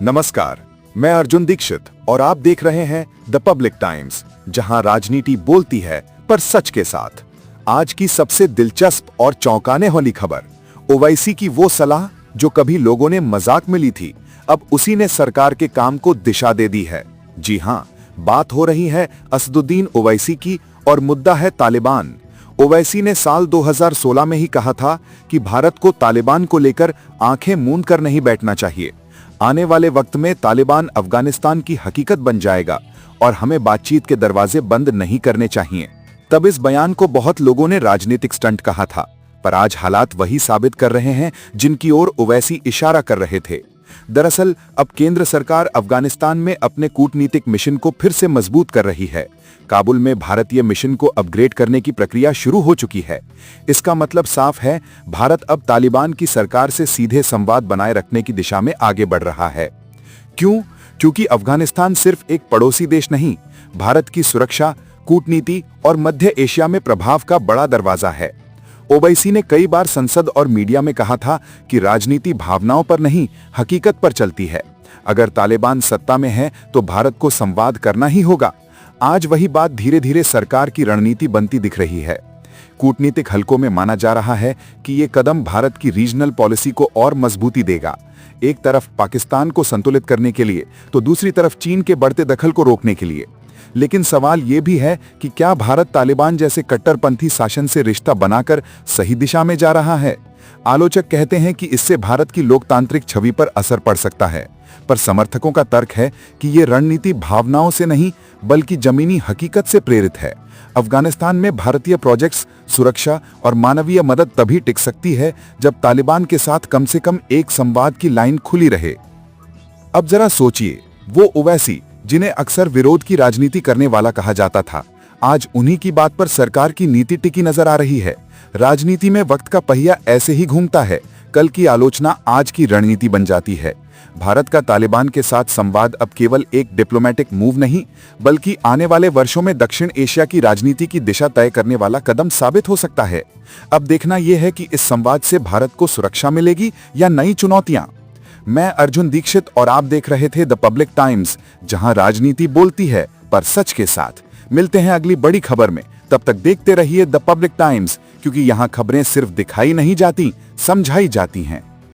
नमस्कार, मैं अर्जुन दीक्षित और आप देख रहे हैं द पब्लिक टाइम्स, जहां राजनीति बोलती है पर सच के साथ। आज की सबसे दिलचस्प और चौंकाने वाली खबर, ओवैसी की वो सलाह जो कभी लोगों ने मजाक में ली थी, अब उसी ने सरकार के काम को दिशा दे दी है। जी हां, बात हो रही है असदुद्दीन ओवैसी की और मुद्दा है तालिबान। ओवैसी ने साल 2016 में ही कहा था कि भारत को तालिबान को लेकर आंखें मूंद कर नहीं बैठना चाहिए। आने वाले वक्त में तालिबान अफगानिस्तान की हकीकत बन जाएगा और हमें बातचीत के दरवाजे बंद नहीं करने चाहिए। तब इस बयान को बहुत लोगों ने राजनीतिक स्टंट कहा था, पर आज हालात वही साबित कर रहे हैं जिनकी ओर ओवैसी इशारा कर रहे थे। दरअसल अब केंद्र सरकार अफगानिस्तान में अपने कूटनीतिक मिशन को फिर से मजबूत कर रही है। काबुल में भारतीय मिशन को अपग्रेड करने की प्रक्रिया शुरू हो चुकी है। इसका मतलब साफ है, भारत अब तालिबान की सरकार से सीधे संवाद बनाए रखने की दिशा में आगे बढ़ रहा है। क्यों? क्योंकि अफगानिस्तान सिर्फ एक पड़ोसी देश नहीं, भारत की सुरक्षा, कूटनीति और मध्य एशिया में प्रभाव का बड़ा दरवाजा है। ओवैसी ने कई बार संसद और मीडिया में कहा था कि राजनीति भावनाओं पर नहीं, हकीकत पर चलती है। अगर तालिबान सत्ता में है तो भारत को संवाद करना ही होगा। आज वही बात धीरे धीरे सरकार की रणनीति बनती दिख रही है। कूटनीतिक हलकों में माना जा रहा है कि ये कदम भारत की रीजनल पॉलिसी को और मजबूती देगा। एक तरफ पाकिस्तान को संतुलित करने के लिए तो दूसरी तरफ चीन के बढ़ते दखल को रोकने के लिए। लेकिन सवाल ये भी है कि क्या भारत तालिबान जैसे कट्टरपंथी शासन से रिश्ता बनाकर सही दिशा में जा रहा है? आलोचक कहते हैं कि इससे भारत की लोकतांत्रिक छवि पर असर पड़ सकता है, पर समर्थकों का तर्क है कि ये रणनीति भावनाओं से नहीं बल्कि जमीनी हकीकत से प्रेरित है। अफगानिस्तान में भारतीय प्रोजेक्ट्स, सुरक्षा और मानवीय मदद तभी टिक सकती है जब तालिबान के साथ कम से कम एक संवाद की लाइन खुली रहे। अब जरा सोचिए, वो ओवैसी जिन्हें अक्सर विरोध की राजनीति करने वाला कहा जाता था, आज उन्हीं की बात पर सरकार की नीति टिकी नजर आ रही है। राजनीति में वक्त का पहिया ऐसे ही घूमता है, कल की आलोचना आज की रणनीति बन जाती है। भारत का तालिबान के साथ संवाद अब केवल एक डिप्लोमेटिक मूव नहीं, बल्कि आने वाले वर्षों में दक्षिण एशिया की राजनीति की दिशा तय करने वाला कदम साबित हो सकता है। अब देखना यह है कि इस संवाद से भारत को सुरक्षा मिलेगी या नई चुनौतियां। मैं अर्जुन दीक्षित और आप देख रहे थे द पब्लिक टाइम्स, जहां राजनीति बोलती है पर सच के साथ। मिलते हैं अगली बड़ी खबर में, तब तक देखते रहिए द पब्लिक टाइम्स, क्योंकि यहां खबरें सिर्फ दिखाई नहीं जाती, समझाई जाती हैं।